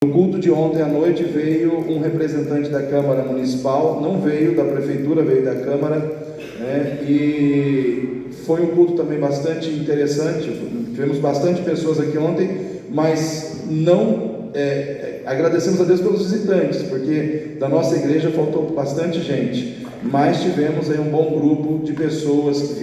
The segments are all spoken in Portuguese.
No culto de ontem à noite veio um representante da Câmara Municipal, não veio da Prefeitura, veio da Câmara, né? E foi um culto também bastante interessante. Tivemos bastante pessoas aqui ontem, mas não agradecemos a Deus pelos visitantes, porque da nossa igreja faltou bastante gente, mas tivemos aí um bom grupo de pessoas que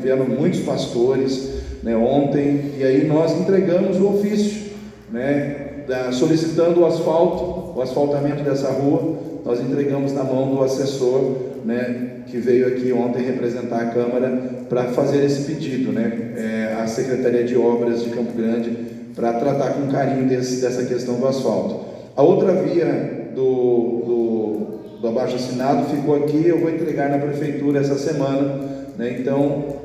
vieram muitos pastores, né, ontem, e aí nós entregamos o ofício, né, solicitando o asfaltamento dessa rua. Nós entregamos na mão do assessor, né, que veio aqui ontem representar a Câmara para fazer esse pedido, né, a Secretaria de Obras de Campo Grande, para tratar com carinho dessa questão do asfalto. A outra via do abaixo-assinado ficou aqui, eu vou entregar na Prefeitura essa semana, né? Então,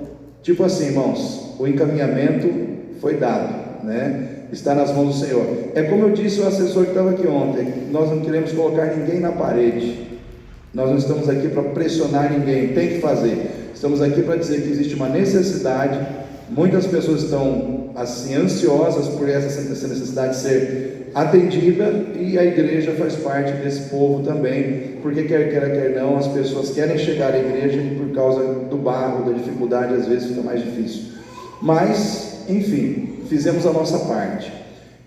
tipo assim, irmãos, o encaminhamento foi dado, né? Está nas mãos do Senhor. É como eu disse ao assessor que estava aqui ontem, nós não queremos colocar ninguém na parede, nós não estamos aqui para pressionar ninguém, tem que fazer. Estamos aqui para dizer que existe uma necessidade, muitas pessoas estão assim ansiosas por essa necessidade ser atendida, e a igreja faz parte desse povo também, porque quer queira, quer não, as pessoas querem chegar à igreja e por causa do barro, da dificuldade, às vezes fica mais difícil. Mas, enfim, fizemos a nossa parte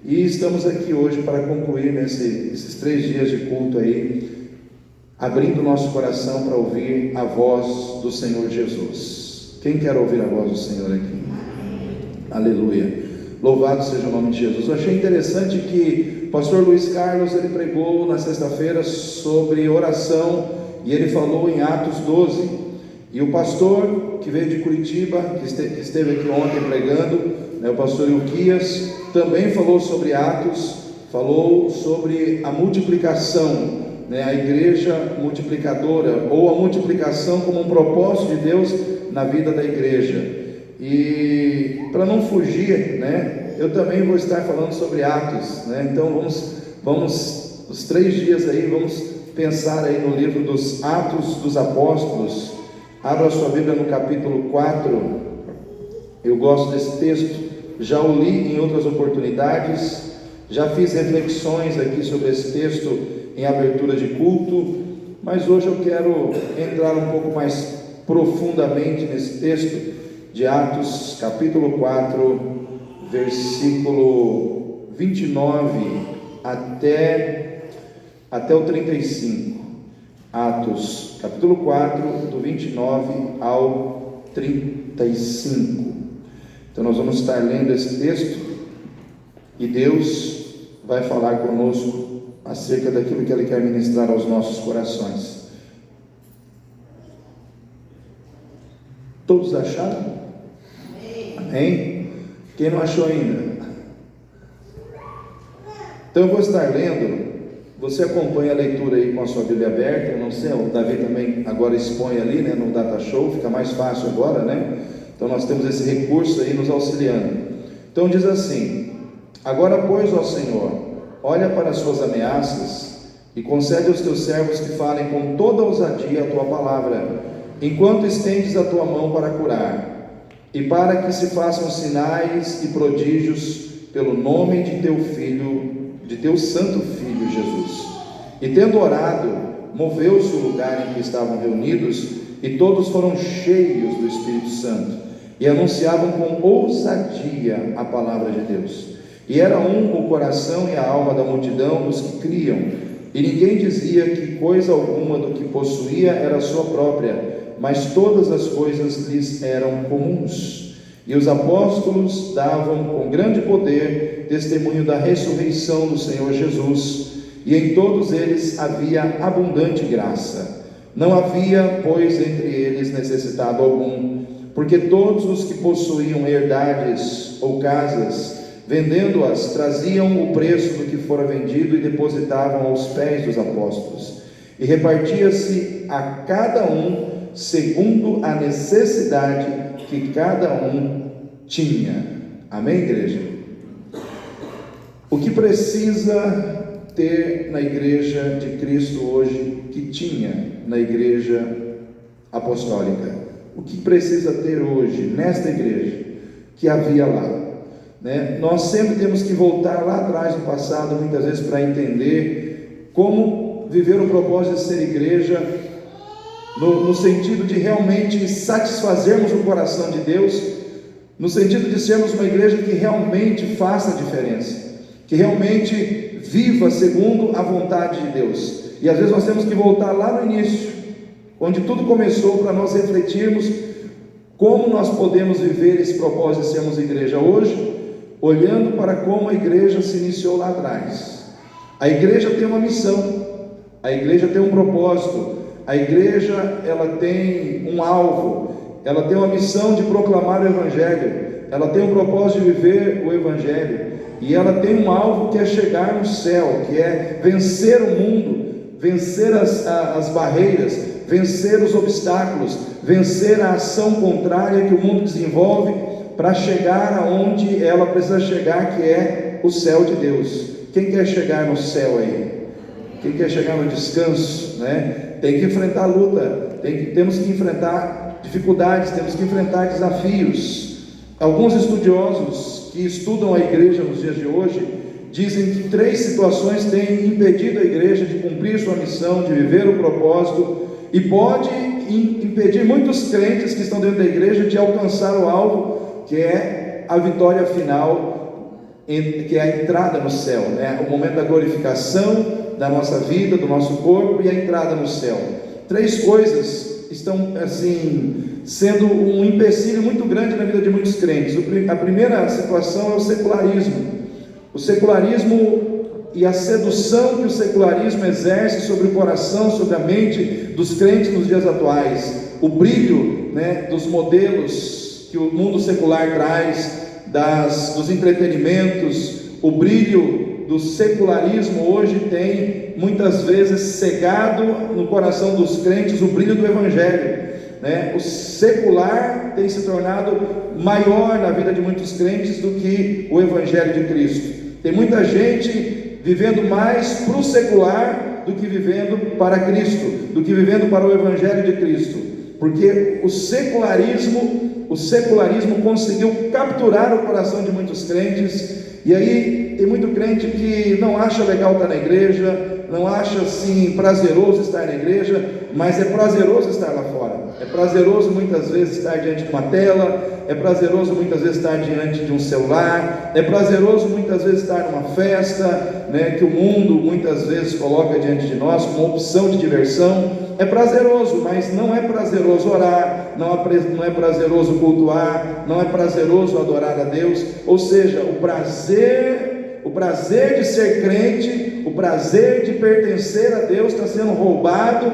e estamos aqui hoje para concluir esses 3 dias de culto aí, abrindo nosso coração para ouvir a voz do Senhor Jesus. Quem quer ouvir a voz do Senhor aqui? Aleluia, louvado seja o nome de Jesus. Eu achei interessante que o pastor Luiz Carlos, ele pregou na sexta-feira sobre oração, e ele falou em Atos 12, e o pastor que veio de Curitiba, que esteve aqui ontem pregando, né, o pastor Ilquias, também falou sobre Atos, falou sobre a multiplicação, né, a igreja multiplicadora, ou a multiplicação como um propósito de Deus na vida da igreja. E para não fugir, né, eu também vou estar falando sobre Atos, né? Então vamos os 3 dias aí, vamos pensar aí no livro dos Atos dos Apóstolos. Abra sua Bíblia no capítulo 4, eu gosto desse texto, já o li em outras oportunidades, já fiz reflexões aqui sobre esse texto em abertura de culto, mas hoje eu quero entrar um pouco mais profundamente nesse texto de Atos, capítulo 4, versículo 29 até o 35. Atos, capítulo 4, do 29 ao 35. Então nós vamos estar lendo esse texto, e Deus vai falar conosco acerca daquilo que Ele quer ministrar aos nossos corações. Todos acharam? Amém? Quem não achou ainda? Então eu vou estar lendo, você acompanha a leitura aí com a sua Bíblia aberta. Eu não sei, o Davi também agora expõe ali, né, no Data Show, fica mais fácil agora, né? Então nós temos esse recurso aí nos auxiliando. Então diz assim: agora pois, ó Senhor, olha para as suas ameaças e concede aos teus servos que falem com toda ousadia a tua palavra, enquanto estendes a tua mão para curar, e para que se façam sinais e prodígios pelo nome de teu Filho, de teu santo Filho Jesus. E tendo orado, moveu-se o lugar em que estavam reunidos, e todos foram cheios do Espírito Santo, e anunciavam com ousadia a palavra de Deus. E era um o coração e a alma da multidão dos que criam, e ninguém dizia que coisa alguma do que possuía era sua própria, mas todas as coisas lhes eram comuns. E os apóstolos davam com grande poder testemunho da ressurreição do Senhor Jesus, e em todos eles havia abundante graça. Não havia, pois, entre eles necessitado algum, porque todos os que possuíam herdades ou casas, vendendo-as, traziam o preço do que fora vendido e depositavam aos pés dos apóstolos, e repartia-se a cada um segundo a necessidade que cada um tinha. Amém, igreja? O que precisa ter na igreja de Cristo hoje, que tinha na igreja apostólica? O que precisa ter hoje nesta igreja, que havia lá? né? Nós sempre temos que voltar lá atrás no passado, muitas vezes, para entender como viver o propósito de ser igreja, no sentido de realmente satisfazermos o coração de Deus, no sentido de sermos uma igreja que realmente faça a diferença, que realmente viva segundo a vontade de Deus. E às vezes nós temos que voltar lá no início, onde tudo começou, para nós refletirmos como nós podemos viver esse propósito de sermos igreja hoje, olhando para como a igreja se iniciou lá atrás. A igreja tem uma missão, a igreja tem um propósito, a igreja ela tem um alvo, ela tem uma missão de proclamar o Evangelho, ela tem um propósito de viver o Evangelho, e ela tem um alvo que é chegar no céu, que é vencer o mundo, vencer as barreiras, vencer os obstáculos, vencer a ação contrária que o mundo desenvolve para chegar aonde ela precisa chegar, que é o céu de Deus. Quem quer chegar no céu aí? Quem quer chegar no descanso, né? Tem que enfrentar a luta, temos que enfrentar dificuldades, temos que enfrentar desafios. Alguns estudiosos que estudam a igreja nos dias de hoje dizem que 3 situações têm impedido a igreja de cumprir sua missão, de viver o propósito, e pode impedir muitos crentes que estão dentro da igreja de alcançar o alvo, que é a vitória final, que é a entrada no céu, né? O momento da glorificação da nossa vida, do nosso corpo, e a entrada no céu. 3 coisas estão assim sendo um empecilho muito grande na vida de muitos crentes. A primeira situação é o secularismo. O secularismo e a sedução que o secularismo exerce sobre o coração, sobre a mente dos crentes nos dias atuais. O brilho, né, dos modelos que o mundo secular traz, dos entretenimentos, o brilho do secularismo hoje tem muitas vezes cegado no coração dos crentes o brilho do Evangelho, né? O secular tem se tornado maior na vida de muitos crentes do que o Evangelho de Cristo. Tem muita gente vivendo mais para o secular do que vivendo para Cristo, do que vivendo para o Evangelho de Cristo, porque o secularismo conseguiu capturar o coração de muitos crentes. E aí tem muito crente que não acha legal estar na igreja, não acha assim prazeroso estar na igreja, mas é prazeroso estar lá fora. É prazeroso muitas vezes estar diante de uma tela, é prazeroso muitas vezes estar diante de um celular, é prazeroso muitas vezes estar numa festa, né, que o mundo muitas vezes coloca diante de nós como opção de diversão. É prazeroso, mas não é prazeroso orar, não é prazeroso cultuar, não é prazeroso adorar a Deus. Ou seja, o prazer de ser crente, o prazer de pertencer a Deus está sendo roubado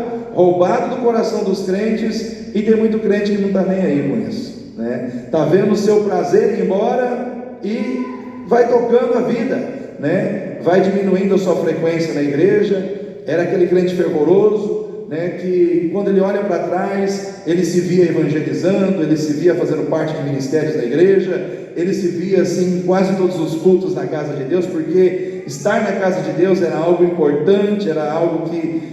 do coração dos crentes, e tem muito crente que não está nem aí com isso, né? Está vendo o seu prazer ir embora e vai tocando a vida, né? Vai diminuindo a sua frequência na igreja. Era aquele crente fervoroso, né, que quando ele olha para trás, ele se via evangelizando, ele se via fazendo parte de ministérios da igreja, ele se via assim em quase todos os cultos na casa de Deus, porque estar na casa de Deus era algo importante, era algo que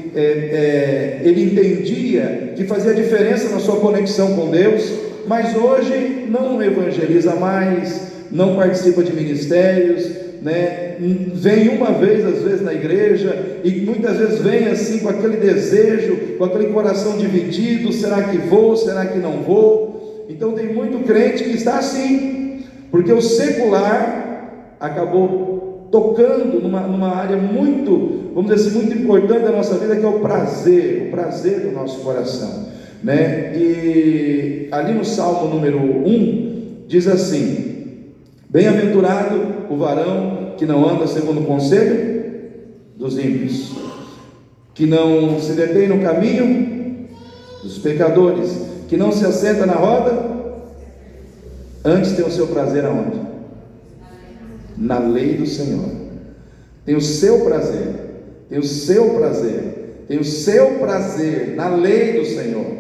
ele entendia que fazia diferença na sua conexão com Deus. Mas hoje não evangeliza mais, não participa de ministérios, né? Vem uma vez às vezes na igreja, e muitas vezes vem assim com aquele desejo, com aquele coração dividido: será que vou, será que não vou? Então tem muito crente que está assim, porque o secular acabou tocando numa área muito, vamos dizer assim, muito importante da nossa vida, que é o prazer do nosso coração, né? E ali no Salmo número 1 diz assim: bem-aventurado o varão que não anda segundo o conselho dos ímpios, que não se detém no caminho dos pecadores, que não se assenta na roda, antes tem o seu prazer aonde? Na lei do Senhor. Tem o seu prazer, tem o seu prazer, tem o seu prazer na lei do Senhor.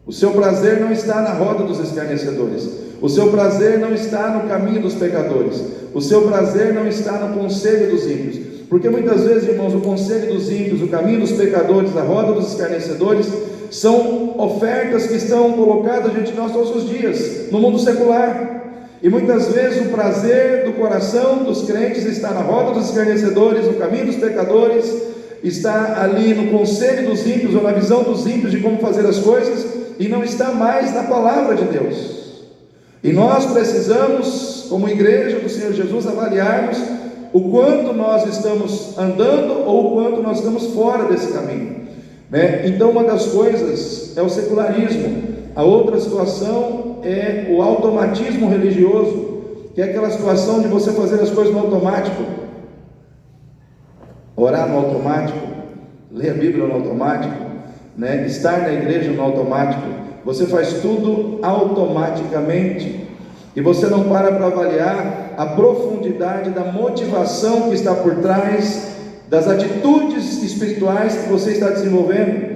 O seu prazer não está na roda dos escarnecedores, o seu prazer não está no caminho dos pecadores, o seu prazer não está no conselho dos ímpios. Porque muitas vezes, irmãos, o conselho dos ímpios, o caminho dos pecadores, a roda dos escarnecedores, são ofertas que estão colocadas diante de nós todos os dias, no mundo secular. E muitas vezes o prazer do coração dos crentes está na roda dos escarnecedores, no caminho dos pecadores, está ali no conselho dos ímpios, ou na visão dos ímpios de como fazer as coisas, e não está mais na palavra de Deus. E nós precisamos, como igreja do Senhor Jesus, avaliarmos o quanto nós estamos andando ou o quanto nós estamos fora desse caminho, né? Então, uma das coisas é o secularismo. A outra situação é o automatismo religioso, que é aquela situação de você fazer as coisas no automático, orar no automático, ler a Bíblia no automático, né? Estar na igreja no automático. Você faz tudo automaticamente e você não para avaliar a profundidade da motivação que está por trás das atitudes espirituais que você está desenvolvendo.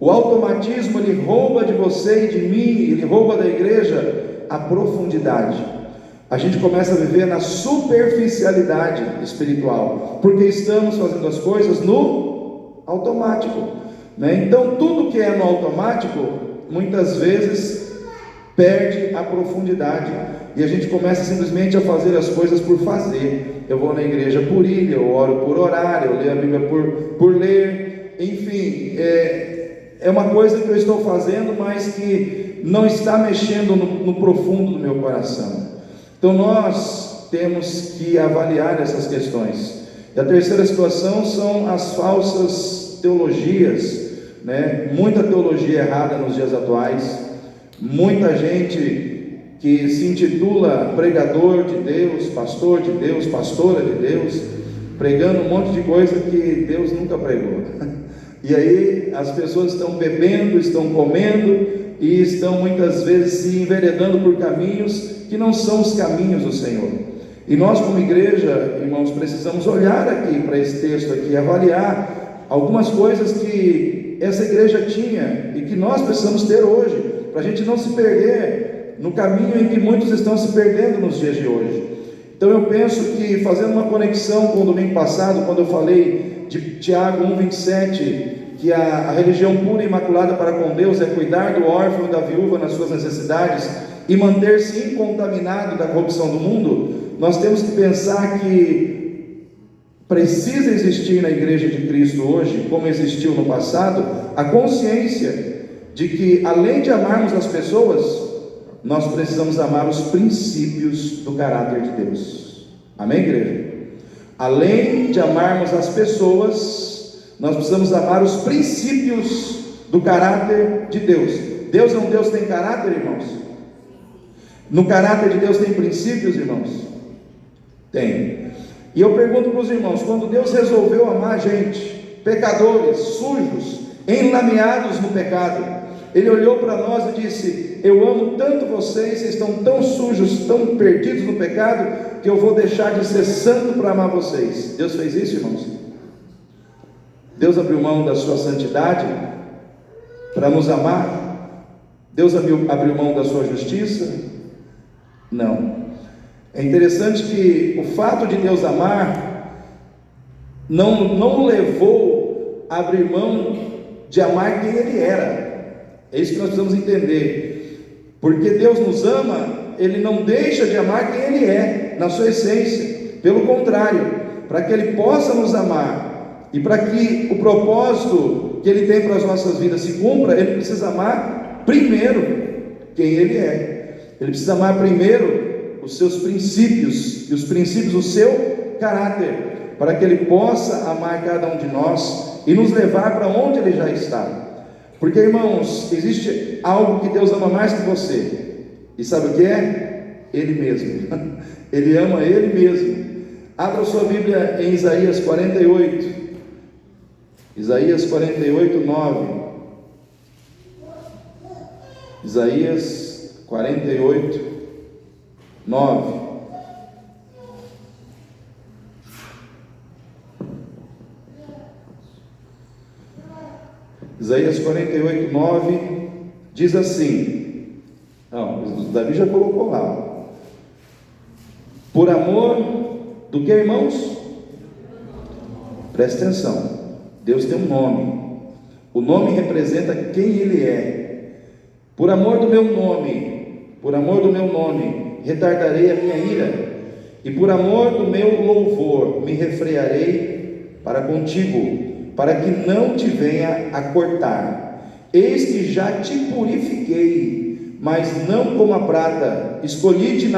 O automatismo, ele rouba de você e de mim, ele rouba da igreja a profundidade. A gente começa a viver na superficialidade espiritual, porque estamos fazendo as coisas no automático, né? Então tudo que é no automático, muitas vezes perde a profundidade, e a gente começa simplesmente a fazer as coisas por fazer. Eu vou na igreja por ir, eu oro por orar, eu leio a Bíblia por ler, enfim, é uma coisa que eu estou fazendo, mas que não está mexendo no profundo do meu coração. Então nós temos que avaliar essas questões. E a terceira situação são as falsas teologias, né? Muita teologia errada nos dias atuais, muita gente que se intitula pregador de Deus, pastor de Deus, pastora de Deus, pregando um monte de coisa que Deus nunca pregou. E aí as pessoas estão bebendo, estão comendo e estão muitas vezes se enveredando por caminhos que não são os caminhos do Senhor. E nós, como igreja, irmãos, precisamos olhar aqui para esse texto aqui, avaliar algumas coisas que essa igreja tinha e que nós precisamos ter hoje, para a gente não se perder no caminho em que muitos estão se perdendo nos dias de hoje. Então eu penso que, fazendo uma conexão com o domingo passado, quando eu falei de Tiago 1,27, que a religião pura e imaculada para com Deus é cuidar do órfão e da viúva nas suas necessidades e manter-se incontaminado da corrupção do mundo, nós temos que pensar que precisa existir na igreja de Cristo hoje, como existiu no passado, a consciência de que, além de amarmos as pessoas, nós precisamos amar os princípios do caráter de Deus. Amém, igreja? Além de amarmos as pessoas, nós precisamos amar os princípios do caráter de Deus. Deus é um Deus que tem caráter, irmãos? No caráter de Deus tem princípios, irmãos? Tem. E eu pergunto para os irmãos, quando Deus resolveu amar a gente, pecadores, sujos, enlameados no pecado, Ele olhou para nós e disse: eu amo tanto vocês, vocês estão tão sujos, tão perdidos no pecado, que eu vou deixar de ser santo para amar vocês. Deus fez isso, irmãos? Deus abriu mão da sua santidade para nos amar? Deus abriu mão da sua justiça? Não. É interessante que o fato de Deus amar não levou a abrir mão de amar quem Ele era. É isso que nós precisamos entender. Porque Deus nos ama, Ele não deixa de amar quem Ele é, na sua essência. Pelo contrário, para que Ele possa nos amar e para que o propósito que Ele tem para as nossas vidas se cumpra, Ele precisa amar primeiro quem Ele é. Ele precisa amar primeiro os seus princípios e os princípios do seu caráter, para que Ele possa amar cada um de nós e nos levar para onde Ele já está. Porque, irmãos, existe algo que Deus ama mais que você, e sabe o que é? Ele mesmo. Ele ama Ele mesmo. Abra sua Bíblia em Isaías 48, Isaías 48, 9. Isaías 48, 9. Isaías 48, 9 diz assim. Não, Davi já colocou lá. Por amor do que, irmãos? Presta atenção. Deus tem um nome. O nome representa quem Ele é. Por amor do meu nome, retardarei a minha ira, e por amor do meu louvor me refrearei para contigo, para que não te venha a cortar. Eis que já te purifiquei, mas não como a prata, escolhi-te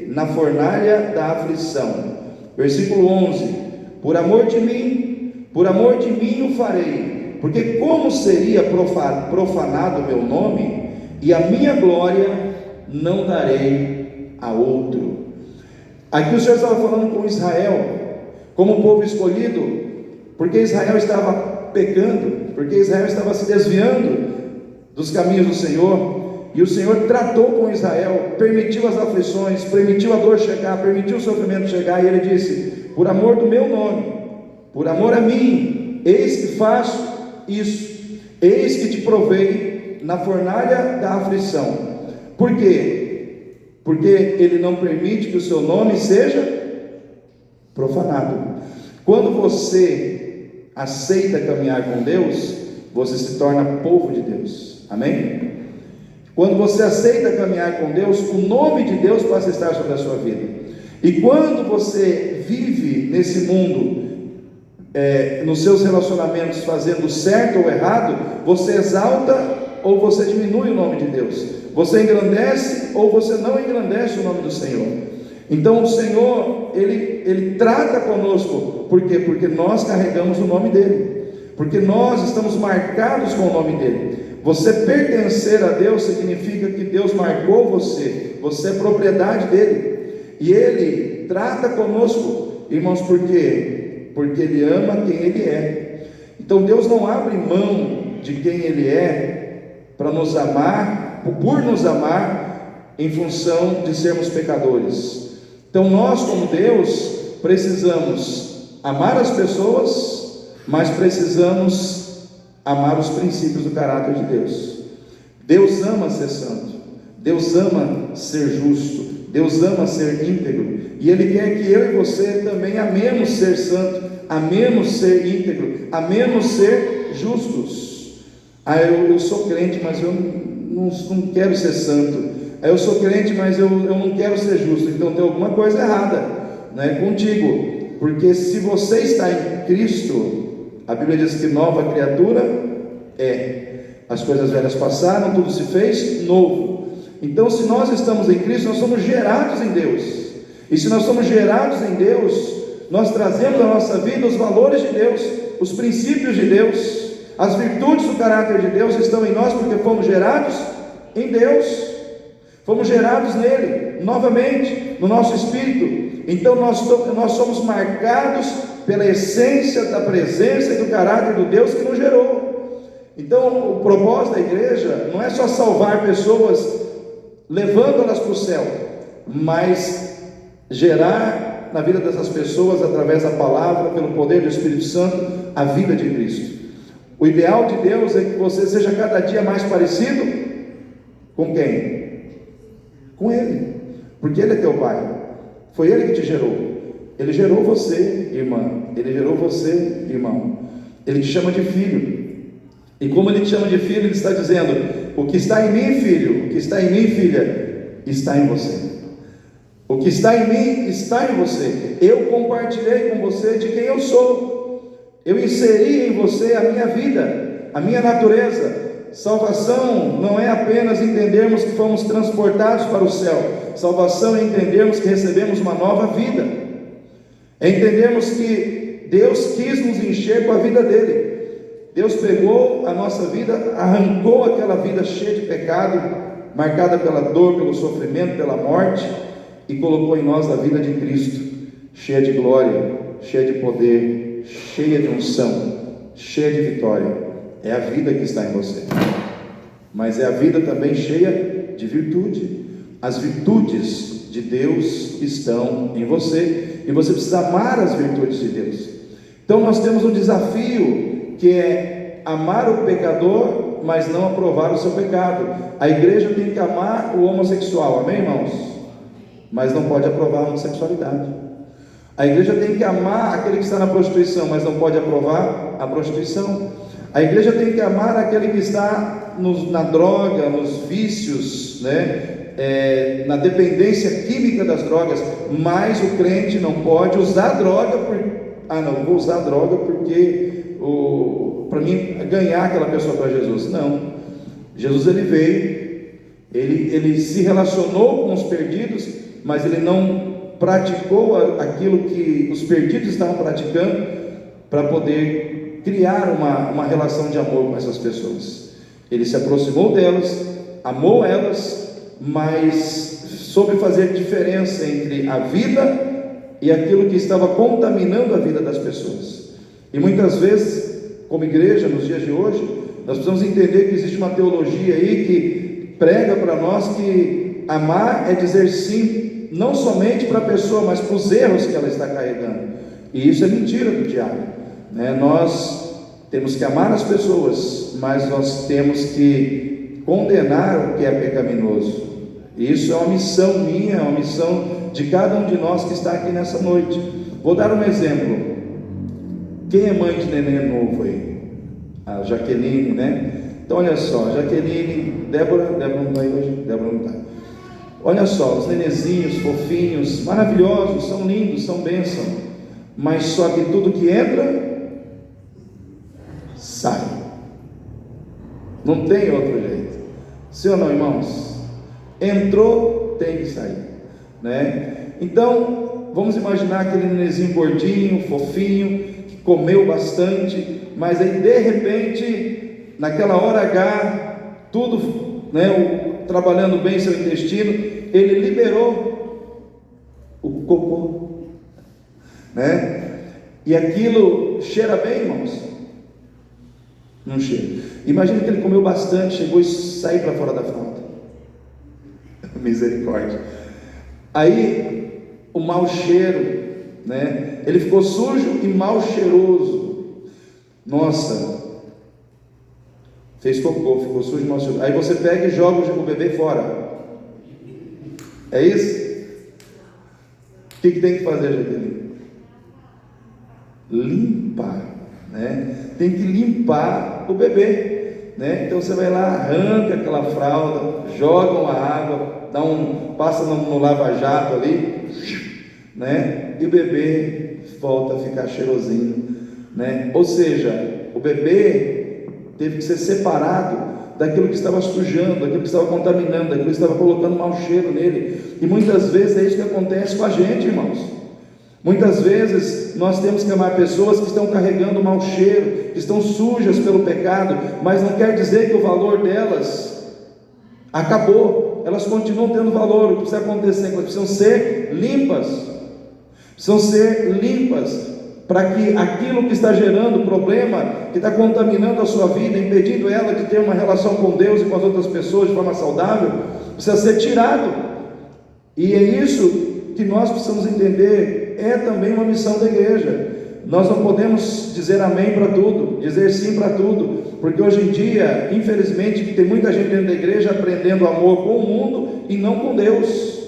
na fornalha da aflição. Versículo 11: por amor de mim o farei, porque como seria profanado o meu nome, e a minha glória não darei a outro. Aqui o Senhor estava falando com Israel, como povo escolhido, porque Israel estava pecando, porque Israel estava se desviando dos caminhos do Senhor, e o Senhor tratou com Israel, permitiu as aflições, permitiu a dor chegar, permitiu o sofrimento chegar, e Ele disse: por amor do meu nome, por amor a mim, eis que faço isso, eis que te provei na fornalha da aflição. Por quê? Porque Ele não permite que o seu nome seja profanado. Quando você aceita caminhar com Deus, você se torna povo de Deus, amém? Quando você aceita caminhar com Deus, o nome de Deus passa a estar sobre a sua vida. E quando você vive nesse mundo, nos seus relacionamentos, fazendo certo ou errado, você exalta ou você diminui o nome de Deus, você engrandece ou você não engrandece o nome do Senhor. Então o Senhor, Ele trata conosco. Por quê? Porque nós carregamos o nome dEle, porque nós estamos marcados com o nome dEle. Você pertencer a Deus significa que Deus marcou você, você é propriedade dEle, e Ele trata conosco, irmãos. Por quê? Porque Ele ama quem Ele é. Então Deus não abre mão de quem Ele é para nos amar, por nos amar, em função de sermos pecadores. Então nós, como Deus, precisamos amar as pessoas, mas precisamos amar os princípios do caráter de Deus. Deus ama ser santo, Deus ama ser justo, Deus ama ser íntegro, e Ele quer que eu e você também amemos ser santo, amemos ser íntegro, amemos ser justos. Eu sou crente, mas eu não quero ser santo. Eu sou crente, mas eu não quero ser justo. Então tem alguma coisa errada, né, contigo, porque se você está em Cristo, a Bíblia diz que nova criatura as coisas velhas passaram, tudo se fez novo. Então, se nós estamos em Cristo, nós somos gerados em Deus, e se nós somos gerados em Deus, nós trazemos à nossa vida os valores de Deus, os princípios de Deus, as virtudes do caráter de Deus estão em nós, porque fomos gerados em Deus, fomos gerados nele, novamente, no nosso espírito. Então nós somos marcados pela essência da presença e do caráter do Deus que nos gerou. Então o propósito da igreja não é só salvar pessoas, levando-las para o céu, mas gerar na vida dessas pessoas, através da palavra, pelo poder do Espírito Santo, a vida de Cristo. O ideal de Deus é que você seja cada dia mais parecido com quem? Com Ele, porque Ele é teu Pai, foi Ele que te gerou, Ele gerou você, irmã, Ele gerou você, irmão, Ele te chama de filho, e como Ele te chama de filho, Ele está dizendo: o que está em mim, filho, o que está em mim, filha, está em você. O que está em mim está em você. Eu compartilhei com você de quem eu sou. Eu inseri em você a minha vida, a minha natureza. Salvação não é apenas entendermos que fomos transportados para o céu. Salvação é entendermos que recebemos uma nova vida. É entendermos que Deus quis nos encher com a vida dele. Deus pegou a nossa vida, arrancou aquela vida cheia de pecado, marcada pela dor, pelo sofrimento, pela morte, e colocou em nós a vida de Cristo, cheia de glória, cheia de poder, cheia de unção, cheia de vitória. É a vida que está em você, mas é a vida também cheia de virtude. As virtudes de Deus estão em você, e você precisa amar as virtudes de Deus. Então nós temos um desafio, que é amar o pecador, mas não aprovar o seu pecado. A igreja tem que amar o homossexual, amém, irmãos? Mas não pode aprovar a homossexualidade. A igreja tem que amar aquele que está na prostituição, mas não pode aprovar a prostituição. A igreja tem que amar aquele que está na droga, nos vícios, né? na dependência química das drogas, mas o crente não pode usar droga não vou usar droga porque para mim ganhar aquela pessoa para Jesus. Não, Jesus ele veio, ele se relacionou com os perdidos, mas ele não praticou aquilo que os perdidos estavam praticando, para poder criar uma relação de amor com essas pessoas. Ele se aproximou delas, amou elas, mas soube fazer diferença entre a vida e aquilo que estava contaminando a vida das pessoas. E muitas vezes, como igreja, nos dias de hoje, nós precisamos entender que existe uma teologia aí que prega para nós que amar é dizer sim, não somente para a pessoa, mas para os erros que ela está carregando. E isso é mentira do diabo, né? Nós temos que amar as pessoas, mas nós temos que condenar o que é pecaminoso. E isso é uma missão minha, é uma missão de cada um de nós que está aqui nessa noite. Vou dar um exemplo. Quem é mãe de neném novo aí? A Jaqueline, né? Então olha só, Jaqueline, Débora não está aí hoje? Débora não está. Olha só, os nenezinhos fofinhos, maravilhosos, são lindos, são bênção, mas só que tudo que entra, sai. Não tem outro jeito. Sim ou não, irmãos? Entrou, tem que sair, né? Então, vamos imaginar aquele nenenzinho gordinho, fofinho, que comeu bastante, mas aí de repente, naquela hora H, tudo, né, trabalhando bem seu intestino, ele liberou o cocô, né? E aquilo cheira bem, irmãos? Não cheira. Imagina que ele comeu bastante, chegou e saiu para fora da fralda. Misericórdia. Aí o mau cheiro, né? Ele ficou sujo e mal cheiroso. Nossa, fez cocô, ficou sujo e mal cheiroso. Aí você pega e joga o bebê fora. É isso? O que tem que fazer, Jaqueline? Limpar, né? Tem que limpar o bebê, né? Então você vai lá, arranca aquela fralda, joga uma água, passa no lava-jato ali, né? E o bebê volta a ficar cheirosinho, né? Ou seja, o bebê teve que ser separado daquilo que estava sujando, daquilo que estava contaminando, daquilo que estava colocando mau cheiro nele. E muitas vezes é isso que acontece com a gente, irmãos. Muitas vezes nós temos que amar pessoas que estão carregando mau cheiro, que estão sujas pelo pecado, mas não quer dizer que o valor delas acabou. Elas continuam tendo valor. O que precisa acontecer? Elas precisam ser limpas. Precisam ser limpas, para que aquilo que está gerando problema, que está contaminando a sua vida, impedindo ela de ter uma relação com Deus e com as outras pessoas de forma saudável, precisa ser tirado. E é isso que nós precisamos entender. É também uma missão da igreja. Nós não podemos dizer amém para tudo, dizer sim para tudo, porque hoje em dia, infelizmente, tem muita gente dentro da igreja aprendendo amor com o mundo e não com Deus.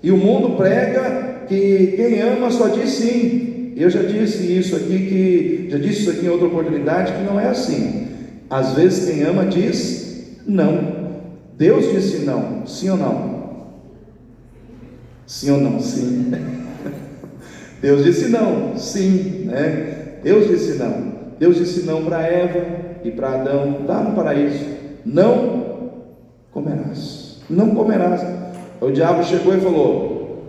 E o mundo prega que quem ama só diz sim. Eu já disse isso aqui, em outra oportunidade, que não é assim. Às vezes quem ama diz não. Deus disse não, sim ou não? Sim ou não? Sim. Deus disse não, sim, né? Deus disse não. Deus disse não para Eva e para Adão, lá no paraíso: não comerás, não comerás. O diabo chegou e falou: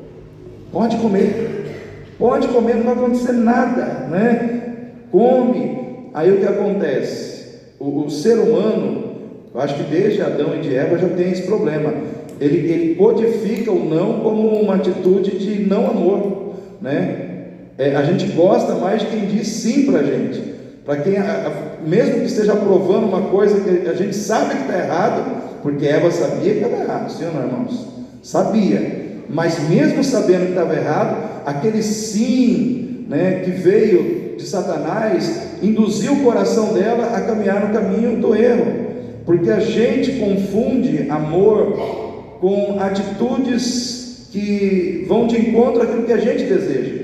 pode comer, não vai acontecer nada, né? Come. Aí o que acontece? O ser humano, eu acho que desde Adão e de Eva já tem esse problema. Ele codifica o não como uma atitude de não amor, né? A gente gosta mais de quem diz sim para a gente, para quem, mesmo que esteja aprovando uma coisa que a gente sabe que está errado, porque Eva sabia que estava errado, sim ou não, irmãos? Sabia, mas mesmo sabendo que estava errado, aquele sim, né, que veio de Satanás, induziu o coração dela a caminhar no caminho do erro, porque a gente confunde amor com atitudes que vão de encontro àquilo que a gente deseja,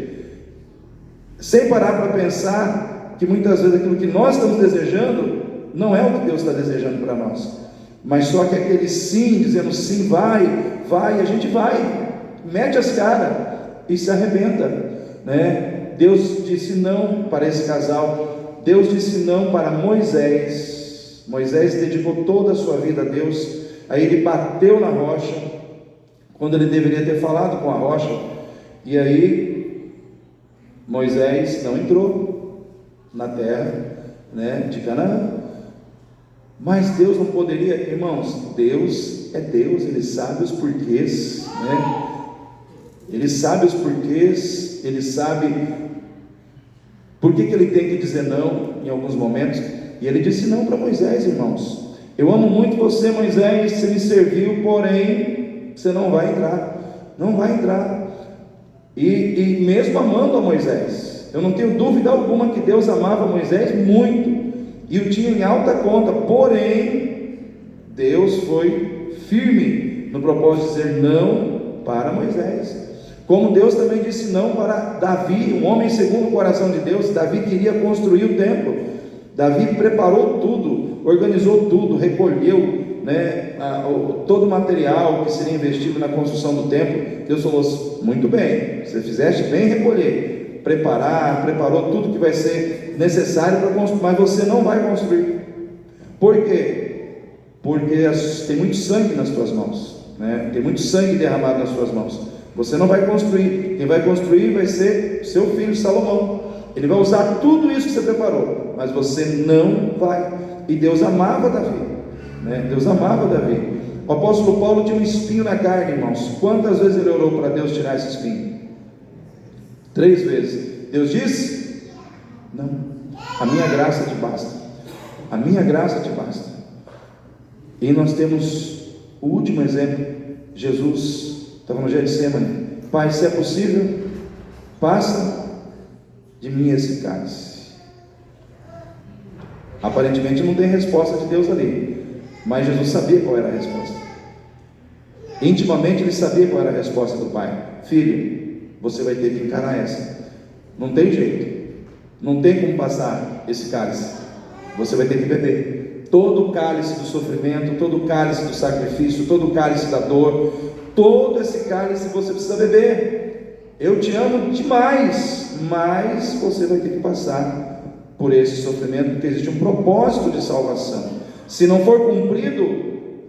sem parar para pensar que muitas vezes aquilo que nós estamos desejando não é o que Deus está desejando para nós, mas só que aquele sim, dizendo sim, vai, vai, a gente vai, mete as caras e se arrebenta, né? Deus disse não para esse casal, Deus disse não para Moisés. Moisés dedicou toda a sua vida a Deus, aí ele bateu na rocha, quando ele deveria ter falado com a rocha, e aí Moisés não entrou na terra, né, de Canaã. Mas Deus não poderia, irmãos, Deus é Deus, Ele sabe os porquês, né? Ele sabe os porquês, Ele sabe por que Ele tem que dizer não em alguns momentos, e Ele disse não para Moisés, irmãos. Eu amo muito você, Moisés, você me serviu, porém, você não vai entrar, não vai entrar. E mesmo amando a Moisés, eu não tenho dúvida alguma que Deus amava Moisés muito, e o tinha em alta conta, porém, Deus foi firme no propósito de dizer não para Moisés. Como Deus também disse não para Davi, um homem segundo o coração de Deus. Davi queria construir o templo, Davi preparou tudo, organizou tudo, recolheu, né, todo o material que seria investido na construção do templo. Deus falou: muito bem, você fizeste bem recolher, preparou tudo que vai ser necessário para construir, mas você não vai construir. Por quê? Porque tem muito sangue nas tuas mãos, né? Tem muito sangue derramado nas tuas mãos. Você não vai construir. Quem vai construir vai ser seu filho Salomão. Ele vai usar tudo isso que você preparou, mas você não vai. E Deus amava Davi, né? Deus amava Davi. O apóstolo Paulo tinha um espinho na carne, irmãos. Quantas vezes ele orou para Deus tirar esse espinho? 3 vezes. Deus disse: não, a minha graça te basta, a minha graça te basta. E nós temos o último exemplo. Jesus estava no Getsemane: Pai, se é possível, passa de mim esse cálice. Aparentemente não tem resposta de Deus ali, mas Jesus sabia qual era a resposta. Intimamente ele sabia qual era a resposta do Pai: filho, você vai ter que encarar essa, não tem jeito, não tem como passar esse cálice, você vai ter que beber todo o cálice do sofrimento, todo o cálice do sacrifício, todo o cálice da dor, todo esse cálice você precisa beber. Eu te amo demais, mas você vai ter que passar por esse sofrimento, porque existe um propósito de salvação. Se não for cumprido,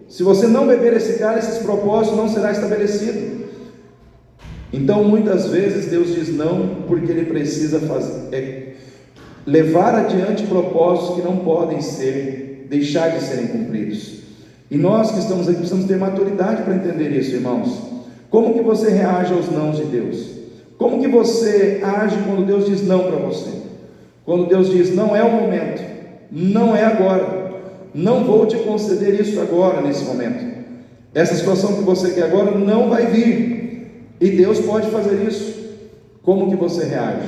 se você não beber esse cálice, esse propósito não será estabelecido. Então muitas vezes Deus diz não, porque Ele precisa levar adiante propósitos que não podem deixar de serem cumpridos. E nós que estamos aqui precisamos ter maturidade para entender isso, irmãos. Como que você reage aos nãos de Deus? Como que você age quando Deus diz não para você? Quando Deus diz: não é o momento, não é agora, não vou te conceder isso agora, nesse momento. Essa situação que você quer agora não vai vir, e Deus pode fazer isso. Como que você reage?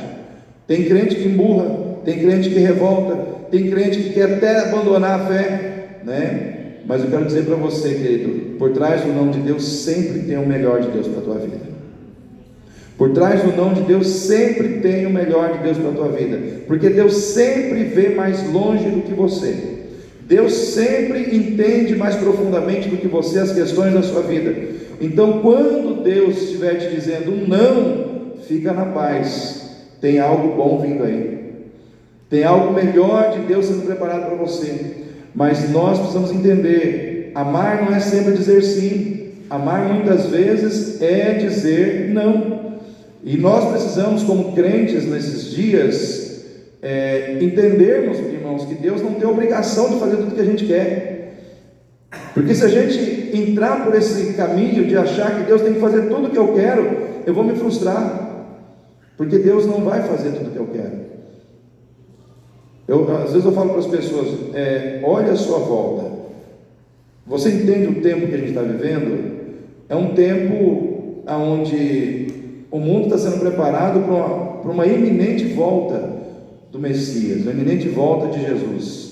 Tem crente que emburra, tem crente que revolta, tem crente que quer até abandonar a fé, né? Mas eu quero dizer para você, querido, por trás do não de Deus sempre tem o melhor de Deus para a tua vida. Por trás do não de Deus sempre tem o melhor de Deus para a tua vida, porque Deus sempre vê mais longe do que você. Deus sempre entende mais profundamente do que você as questões da sua vida. Então, quando Deus estiver te dizendo não, fica na paz, tem algo bom vindo aí, tem algo melhor de Deus sendo preparado para você. Mas nós precisamos entender: amar não é sempre dizer sim, amar muitas vezes é dizer não. E nós precisamos, como crentes nesses dias, entendermos, irmãos, que Deus não tem obrigação de fazer tudo que a gente quer. Porque se a gente entrar por esse caminho de achar que Deus tem que fazer tudo o que eu quero, eu vou me frustrar, porque Deus não vai fazer tudo o que eu quero. Às vezes eu falo para as pessoas: olha a sua volta. Você entende o tempo que a gente está vivendo? É um tempo onde o mundo está sendo preparado para uma iminente volta do Messias, uma iminente volta de Jesus.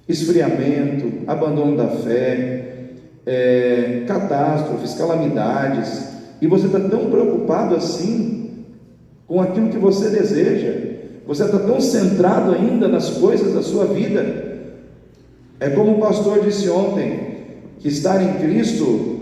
Esfriamento, abandono da fé, catástrofes, calamidades, e você está tão preocupado assim com aquilo que você deseja. Você está tão centrado ainda nas coisas da sua vida. É como o pastor disse ontem, que estar em Cristo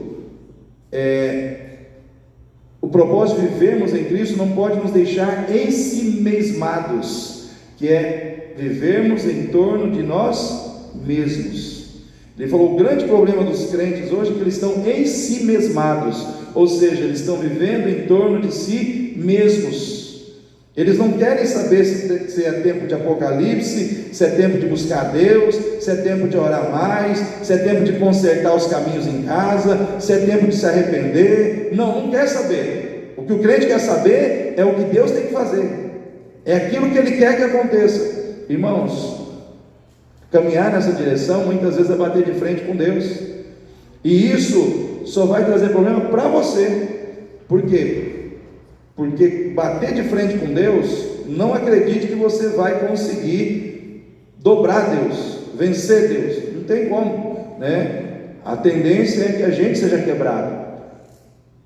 O propósito de vivermos em Cristo não pode nos deixar ensimesmados, que é vivermos em torno de nós mesmos. Ele falou: o grande problema dos crentes hoje é que eles estão ensimesmados, ou seja, eles estão vivendo em torno de si mesmos. Eles não querem saber se é tempo de apocalipse, se é tempo de buscar Deus, se é tempo de orar mais, se é tempo de consertar os caminhos em casa, se é tempo de se arrepender. Não quer saber. O que o crente quer saber é o que Deus tem que fazer, é aquilo que ele quer que aconteça. Irmãos, caminhar nessa direção muitas vezes é bater de frente com Deus, e isso só vai trazer problema para você. Por quê? Porque bater de frente com Deus, não acredite que você vai conseguir dobrar Deus, vencer Deus, não tem como, né? A tendência é que a gente seja quebrado,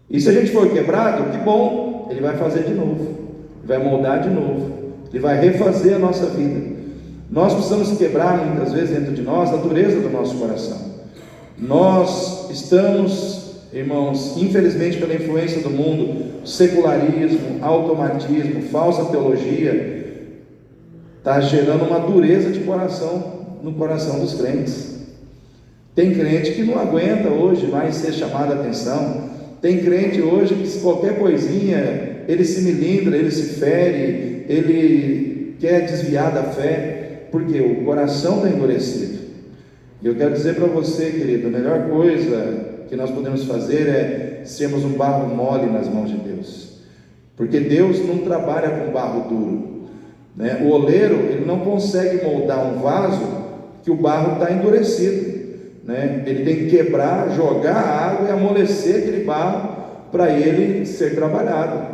e se a gente for quebrado, que bom, Ele vai fazer de novo, Ele vai moldar de novo, Ele vai refazer a nossa vida. Nós precisamos quebrar muitas vezes dentro de nós a dureza do nosso coração. Nós estamos, irmãos, infelizmente pela influência do mundo, secularismo, automatismo, falsa teologia, está gerando uma dureza de coração no coração dos crentes. Tem crente que não aguenta hoje mais ser chamado a atenção. Tem crente hoje que qualquer coisinha, ele se melindra, ele se fere, ele quer desviar da fé, porque o coração está endurecido. E eu quero dizer para você, querido, a melhor coisa que nós podemos fazer é sermos um barro mole nas mãos de Deus, porque Deus não trabalha com barro duro, né? O oleiro, ele não consegue moldar um vaso que o barro está endurecido, né? Ele tem que quebrar, jogar a água e amolecer aquele barro para ele ser trabalhado.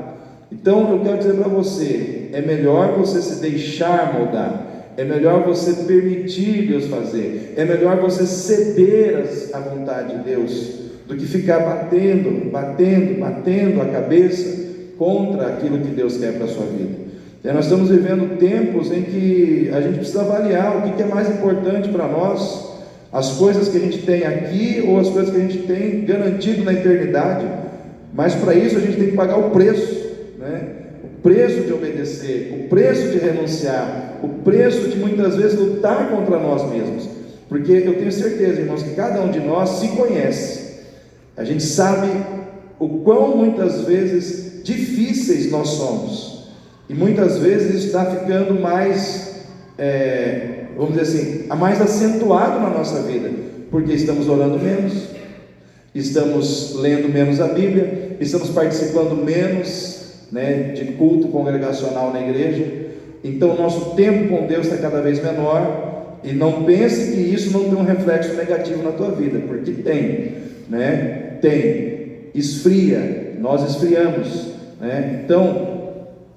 Então eu quero dizer para você, é melhor você se deixar moldar, é melhor você permitir Deus fazer, é melhor você ceder à vontade de Deus, do que ficar batendo a cabeça contra aquilo que Deus quer para a sua vida. Nós estamos vivendo tempos em que a gente precisa avaliar o que é mais importante para nós, as coisas que a gente tem aqui ou as coisas que a gente tem garantido na eternidade. Mas para isso a gente tem que pagar o preço, né? O preço de obedecer, o preço de renunciar, o preço de muitas vezes lutar contra nós mesmos, porque eu tenho certeza, irmãos, que cada um de nós se conhece. A gente sabe o quão muitas vezes difíceis nós somos, e muitas vezes está ficando mais, vamos dizer assim, mais acentuado na nossa vida, porque estamos orando menos, estamos lendo menos a Bíblia, estamos participando menos, né, de culto congregacional na igreja. Então o nosso tempo com Deus está cada vez menor, e não pense que isso não tem um reflexo negativo na tua vida, porque tem, né? Tem, esfria, nós esfriamos, né? Então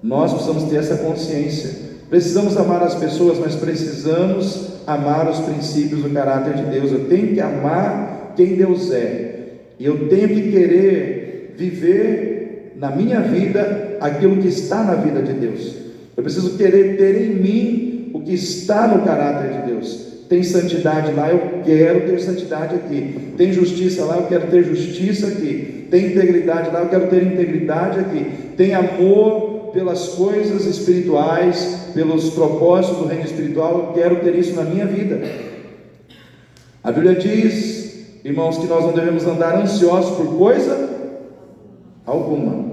nós precisamos ter essa consciência. Precisamos amar as pessoas, mas precisamos amar os princípios do caráter de Deus. Eu tenho que amar quem Deus é, e eu tenho que querer viver na minha vida aquilo que está na vida de Deus. Eu preciso querer ter em mim o que está no caráter de Deus. Tem santidade lá, eu quero ter santidade aqui. Tem justiça lá, eu quero ter justiça aqui. Tem integridade lá, eu quero ter integridade aqui. Tem amor pelas coisas espirituais, pelos propósitos do reino espiritual, eu quero ter isso na minha vida. A Bíblia diz, irmãos, que nós não devemos andar ansiosos por coisa alguma.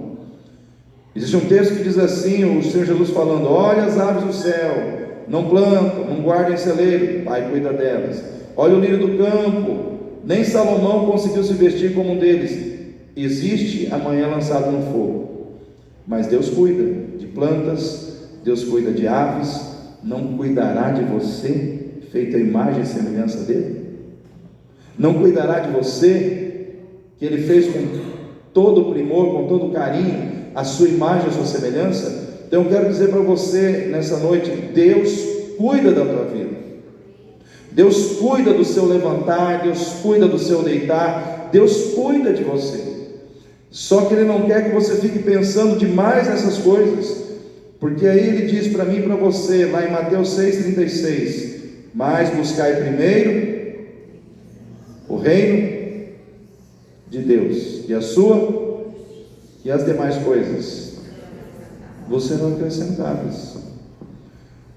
Existe um texto que diz assim, o Senhor Jesus falando: olha as aves do céu, não plantam, não guardam em celeiro, Pai cuida delas. Olha o lírio do campo, nem Salomão conseguiu se vestir como um deles. Existe amanhã lançado no fogo. Mas Deus cuida de plantas, Deus cuida de aves. Não cuidará de você, feito a imagem e semelhança dele? Não cuidará de você, que ele fez com todo o primor, com todo o carinho, a sua imagem e a sua semelhança? Então eu quero dizer para você nessa noite, Deus cuida da tua vida, Deus cuida do seu levantar, Deus cuida do seu deitar, Deus cuida de você. Só que Ele não quer que você fique pensando demais nessas coisas, porque aí Ele diz para mim e para você, lá em Mateus 6,36, mas buscai primeiro o reino de Deus, e a sua e as demais coisas vos serão acrescentadas.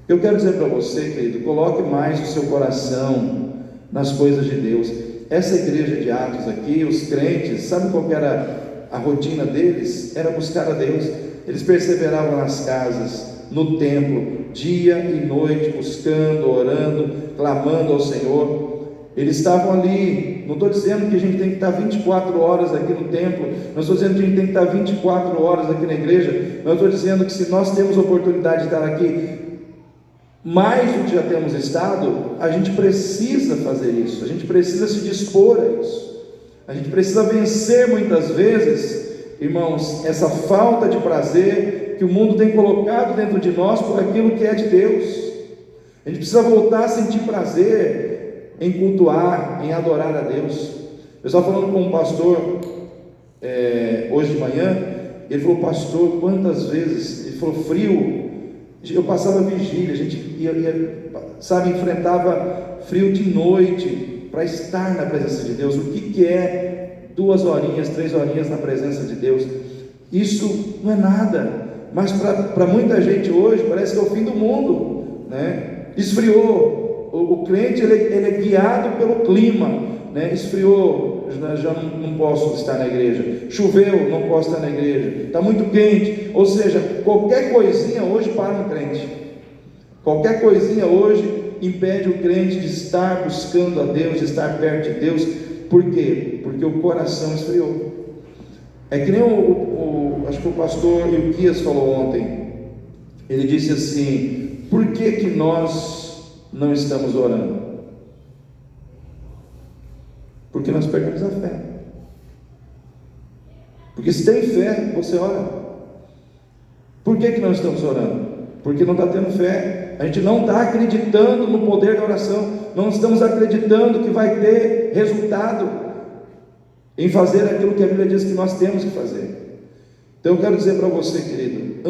Eu quero dizer para você, querido, coloque mais o seu coração nas coisas de Deus. Essa igreja de Atos aqui, os crentes, sabe qual que era a rotina deles? Era buscar a Deus. Eles perseveravam nas casas, no templo, dia e noite, buscando, orando, clamando ao Senhor. Eles estavam ali. Não estou dizendo que a gente tem que estar 24 horas aqui no templo, não estou dizendo que a gente tem que estar 24 horas aqui na igreja, mas estou dizendo que se nós temos oportunidade de estar aqui mais do que já temos estado, a gente precisa fazer isso, a gente precisa se dispor a isso, a gente precisa vencer muitas vezes, irmãos, essa falta de prazer que o mundo tem colocado dentro de nós por aquilo que é de Deus. A gente precisa voltar a sentir prazer em cultuar, em adorar a Deus. Eu estava falando com um pastor hoje de manhã, ele falou: pastor, quantas vezes, ele falou, frio, eu passava vigília, a gente sabe, enfrentava frio de noite para estar na presença de Deus. O que é 2 horinhas, 3 horinhas na presença de Deus? Isso não é nada, mas para muita gente hoje parece que é o fim do mundo, né? Esfriou, o crente ele é guiado pelo clima, né? Esfriou, já não posso estar na igreja, choveu, não posso estar na igreja, está muito quente, ou seja, qualquer coisinha hoje para um crente, qualquer coisinha hoje impede o crente de estar buscando a Deus, de estar perto de Deus. Por quê? Porque o coração esfriou. É que nem acho que o pastor Ilquias falou ontem, ele disse assim: por que nós não estamos orando? Porque nós perdemos a fé. Porque se tem fé, você ora. Por que não estamos orando? Porque não está tendo fé. A gente não está acreditando no poder da oração, não estamos acreditando que vai ter resultado em fazer aquilo que a Bíblia diz que nós temos que fazer. Então eu quero dizer para você, querido,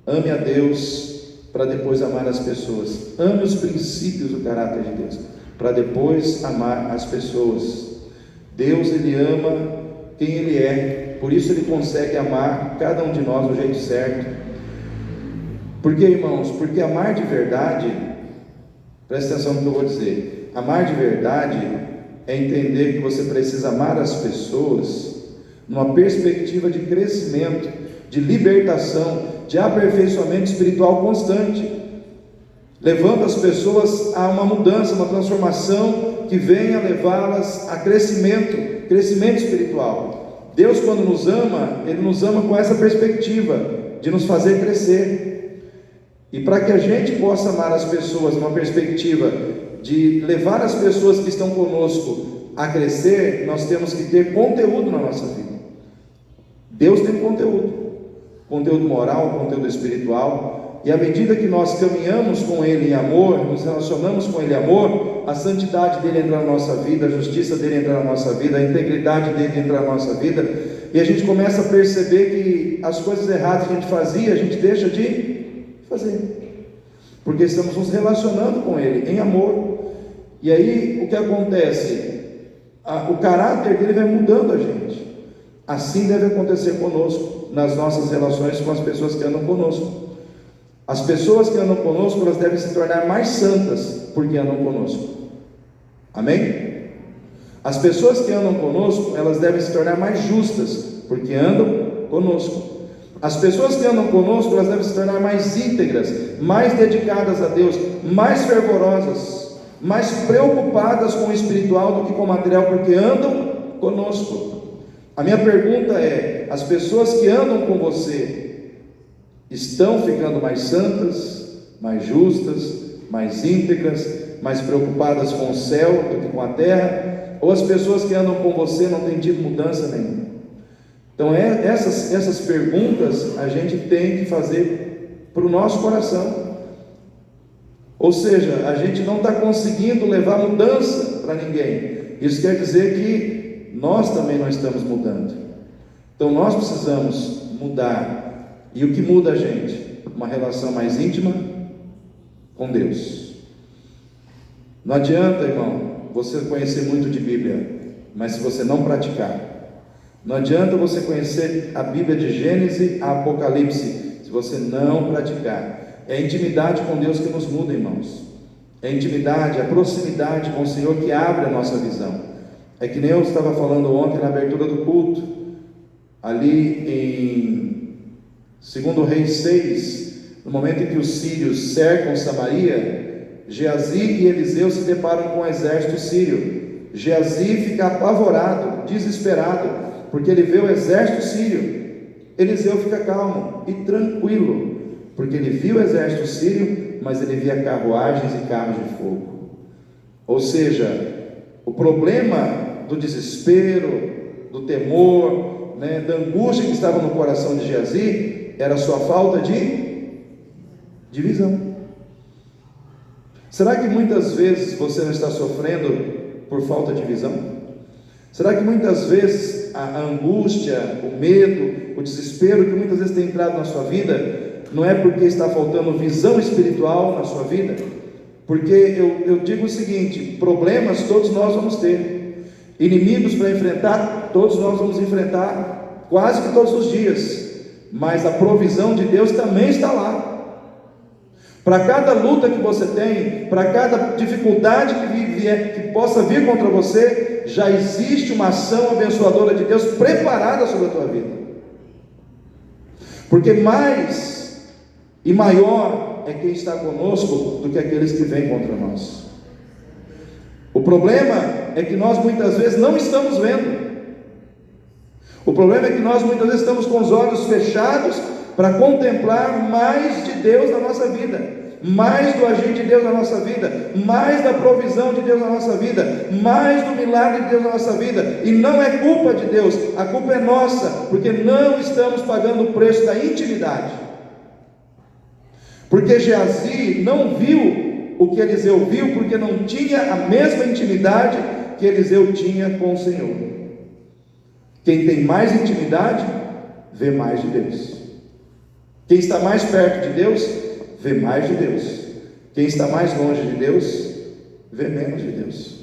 ame a Deus para depois amar as pessoas. Ame os princípios do caráter de Deus para depois amar as pessoas. Deus, Ele ama quem Ele é, por isso Ele consegue amar cada um de nós do jeito certo. Por quê, irmãos? Porque amar de verdade, presta atenção no que eu vou dizer, amar de verdade é entender que você precisa amar as pessoas numa perspectiva de crescimento, de libertação, de aperfeiçoamento espiritual constante, levando as pessoas a uma mudança, uma transformação que venha levá-las a crescimento espiritual. Deus, quando nos ama, Ele nos ama com essa perspectiva de nos fazer crescer. E para que a gente possa amar as pessoas numa perspectiva de levar as pessoas que estão conosco a crescer, nós temos que ter conteúdo na nossa vida. Deus tem conteúdo moral, conteúdo espiritual, e à medida que nós caminhamos com Ele em amor, nos relacionamos com Ele em amor, a santidade dEle entra na nossa vida, a justiça dEle entra na nossa vida, a integridade dEle entra na nossa vida, e a gente começa a perceber que as coisas erradas que a gente fazia, a gente deixa de fazer, porque estamos nos relacionando com Ele em amor. E aí o que acontece? O caráter dele vai mudando a gente. Assim deve acontecer conosco, nas nossas relações com as pessoas que andam conosco. As pessoas que andam conosco, elas devem se tornar mais santas, porque andam conosco. Amém? As pessoas que andam conosco, elas devem se tornar mais justas, porque andam conosco. As pessoas que andam conosco, elas devem se tornar mais íntegras, mais dedicadas a Deus, mais fervorosas, mais preocupadas com o espiritual do que com o material, porque andam conosco. A minha pergunta é: as pessoas que andam com você estão ficando mais santas, mais justas, mais íntegras, mais preocupadas com o céu do que com a terra? Ou as pessoas que andam com você não têm tido mudança nenhuma? Então essas perguntas a gente tem que fazer para o nosso coração. Ou seja, a gente não está conseguindo levar mudança para ninguém. Isso quer dizer que nós também não estamos mudando. Então nós precisamos mudar. E o que muda a gente? Uma relação mais íntima com Deus. Não adianta, irmão, você conhecer muito de Bíblia. mas se você não praticar. Não adianta você conhecer a Bíblia de Gênesis a Apocalipse, se você não praticar. É a intimidade com Deus que nos muda, irmãos. É a intimidade, a proximidade com o Senhor que abre a nossa visão. É que nem eu estava falando ontem na abertura do culto, ali em 2 Reis 6, no momento em que os sírios cercam Samaria, Geazi e Eliseu se deparam com o exército sírio. Geazi fica apavorado, desesperado, porque ele vê o exército sírio. Eliseu fica calmo e tranquilo, porque ele viu o exército sírio, mas ele via carruagens e carros de fogo. Ou seja, o problema do desespero, do temor, da angústia que estava no coração de Geazi, era a sua falta de visão. Será que muitas vezes você não está sofrendo por falta de visão? Será que muitas vezes a angústia, o medo, o desespero que muitas vezes tem entrado na sua vida, não é porque está faltando visão espiritual na sua vida? Porque eu digo o seguinte: problemas todos nós vamos ter, inimigos para enfrentar, todos nós vamos enfrentar, quase que todos os dias, mas a provisão de Deus também está lá. Para cada luta que você tem, para cada dificuldade que possa vir contra você, já existe uma ação abençoadora de Deus preparada sobre a tua vida. Porque mais e maior é quem está conosco do que aqueles que vêm contra nós. O problema é que nós muitas vezes não estamos vendo. O problema é que nós muitas vezes estamos com os olhos fechados para contemplar mais de Deus na nossa vida, mais do agir de Deus na nossa vida, mais da provisão de Deus na nossa vida, mais do milagre de Deus na nossa vida. E não é culpa de Deus, a culpa é nossa, porque não estamos pagando o preço da intimidade. Porque Geazi não viu o que Eliseu viu, porque não tinha a mesma intimidade que Eliseu tinha com o Senhor. Quem tem mais intimidade, vê mais de Deus. Quem está mais perto de Deus, vê mais de Deus. Quem está mais longe de Deus, vê menos de Deus.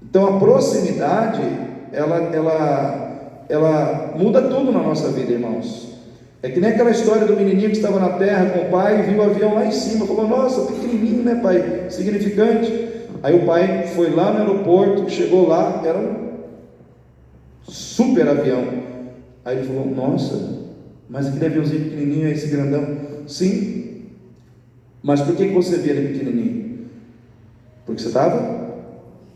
Então a proximidade, ela muda tudo na nossa vida, irmãos. É que nem aquela história do menininho que estava na terra com o pai e viu o avião lá em cima, falou: nossa, pequenininho, né, pai? Significante. Aí o pai foi lá no aeroporto, chegou lá, era um super avião. Aí ele falou: nossa, mas aquele aviãozinho pequenininho é esse grandão. Sim, mas por que você via ele pequenininho? Porque você estava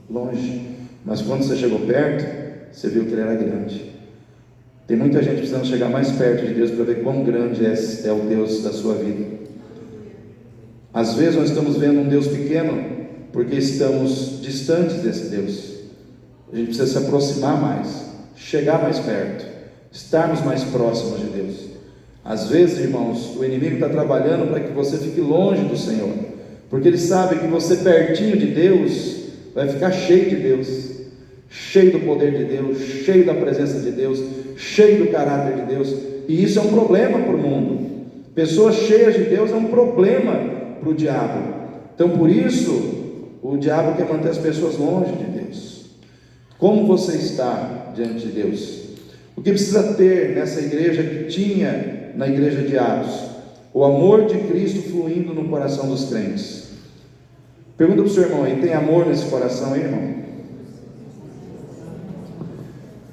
longe. Mas quando você chegou perto, você viu que ele era grande. Tem muita gente precisando chegar mais perto de Deus para ver quão grande é o Deus da sua vida. Às vezes nós estamos vendo um Deus pequeno porque estamos distantes desse Deus. A gente precisa se aproximar mais, chegar mais perto, estarmos mais próximos de Deus. Às vezes, irmãos, o inimigo está trabalhando para que você fique longe do Senhor, porque ele sabe que você pertinho de Deus vai ficar cheio de Deus, cheio do poder de Deus, cheio da presença de Deus, cheio do caráter de Deus. E isso é um problema para o mundo. Pessoas cheias de Deus é um problema para o diabo. Então por isso o diabo quer manter as pessoas longe de Deus. Como você está diante de Deus? O que precisa ter nessa igreja que tinha na igreja de Atos? O amor de Cristo fluindo no coração dos crentes. Pergunta para o seu irmão aí: tem amor nesse coração aí, irmão?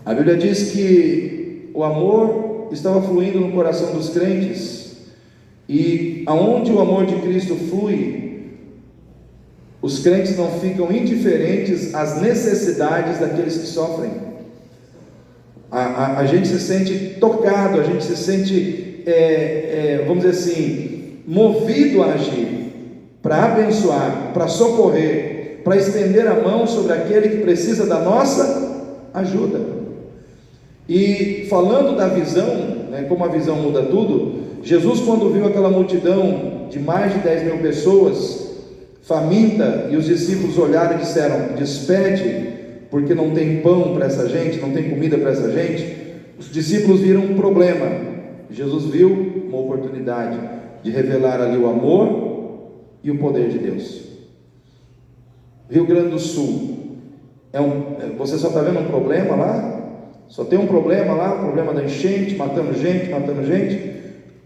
A Bíblia diz que o amor estava fluindo no coração dos crentes, e aonde o amor de Cristo flui, os crentes não ficam indiferentes às necessidades daqueles que sofrem. A gente se sente tocado, a gente se sente, vamos dizer assim, movido a agir, para abençoar, para socorrer, para estender a mão sobre aquele que precisa da nossa ajuda. E falando da visão, como a visão muda tudo, Jesus, quando viu aquela multidão de mais de 10 mil pessoas, faminta, e os discípulos olharam e disseram: despede, porque não tem pão para essa gente, não tem comida para essa gente. Os discípulos viram um problema. Jesus viu uma oportunidade de revelar ali o amor e o poder de Deus. Rio Grande do Sul, Você só está vendo um problema lá? Só tem um problema lá, o problema da enchente, matando gente,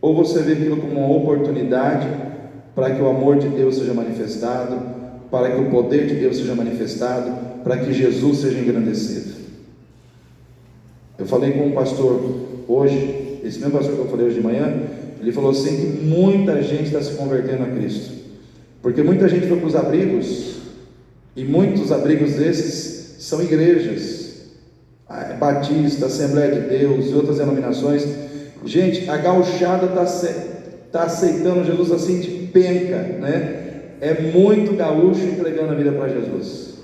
ou você vê aquilo como uma oportunidade para que o amor de Deus seja manifestado, para que o poder de Deus seja manifestado, para que Jesus seja engrandecido? Eu falei com um pastor hoje, esse mesmo pastor que eu falei hoje de manhã, ele falou assim que muita gente está se convertendo a Cristo, porque muita gente foi para os abrigos, e muitos abrigos desses são igrejas, Batista, Assembleia de Deus e outras denominações. Gente, a gauchada está aceitando Jesus assim de penca, né? É muito gaúcho entregando a vida para Jesus.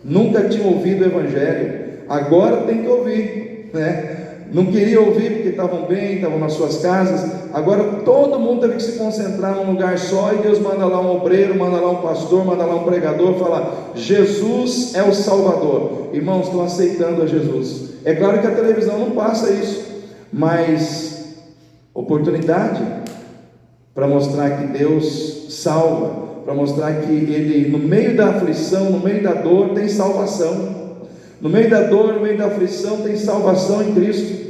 Nunca tinha ouvido o Evangelho, agora tem que ouvir, né? Não queria ouvir porque estavam bem, estavam nas suas casas. Agora todo mundo teve que se concentrar num lugar só, e Deus manda lá um obreiro, manda lá um pastor, manda lá um pregador, falar: Jesus é o Salvador. Irmãos, estão aceitando a Jesus. É claro que a televisão não passa isso, mas oportunidade para mostrar que Deus salva, para mostrar que Ele, no meio da aflição, no meio da dor, tem salvação. No meio da dor, no meio da aflição, tem salvação em Cristo.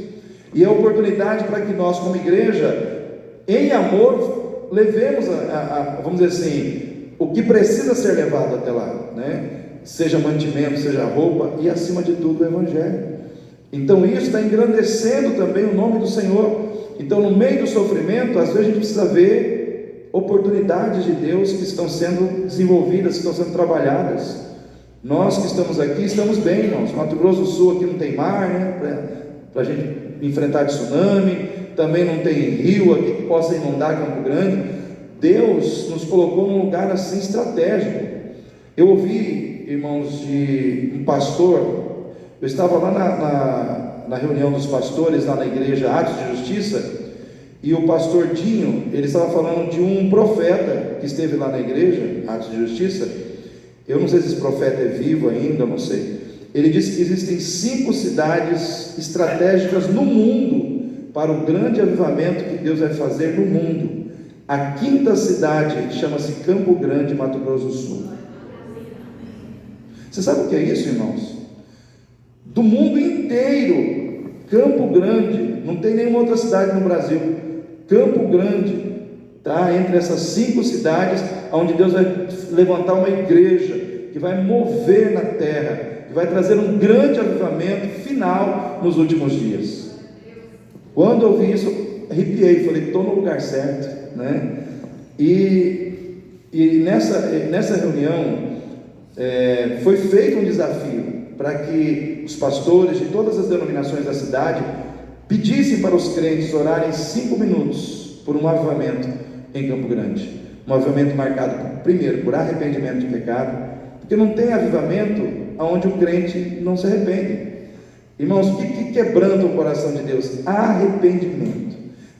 E é oportunidade para que nós, como igreja, em amor, levemos vamos dizer assim, o que precisa ser levado até lá, né? Seja mantimento, seja roupa, e acima de tudo o Evangelho. Então isso está engrandecendo também o nome do Senhor. Então, no meio do sofrimento, às vezes a gente precisa ver oportunidades de Deus que estão sendo desenvolvidas, que estão sendo trabalhadas. Nós que estamos aqui, estamos bem, irmãos. Mato Grosso do Sul aqui não tem mar, né, para a gente enfrentar tsunami, também não tem rio aqui que possa inundar Campo Grande. Deus nos colocou num lugar assim estratégico. Eu ouvi, irmãos, de um pastor. Eu estava lá na reunião dos pastores, lá na igreja Atos de Justiça, e o pastor Dinho, ele estava falando de um profeta que esteve lá na igreja Atos de Justiça. Eu não sei se esse profeta é vivo ainda, eu não sei. Ele disse que existem 5 cidades estratégicas no mundo para o grande avivamento que Deus vai fazer no mundo. A 5ª cidade chama-se Campo Grande, Mato Grosso do Sul. Você sabe o que é isso, irmãos? Do mundo inteiro, Campo Grande, não tem nenhuma outra cidade no Brasil. Campo Grande está entre essas 5 cidades, onde Deus vai levantar uma igreja que vai mover na terra, que vai trazer um grande avivamento final nos últimos dias. Quando eu vi isso, eu arrepiei, falei: estou no lugar certo, né? E nessa reunião foi feito um desafio para que os pastores de todas as denominações da cidade pedissem para os crentes orarem 5 minutos por um avivamento em Campo Grande. Um avivamento marcado, primeiro, por arrependimento de pecado, porque não tem avivamento onde o crente não se arrepende. Irmãos, o que quebranta o coração de Deus? Arrependimento.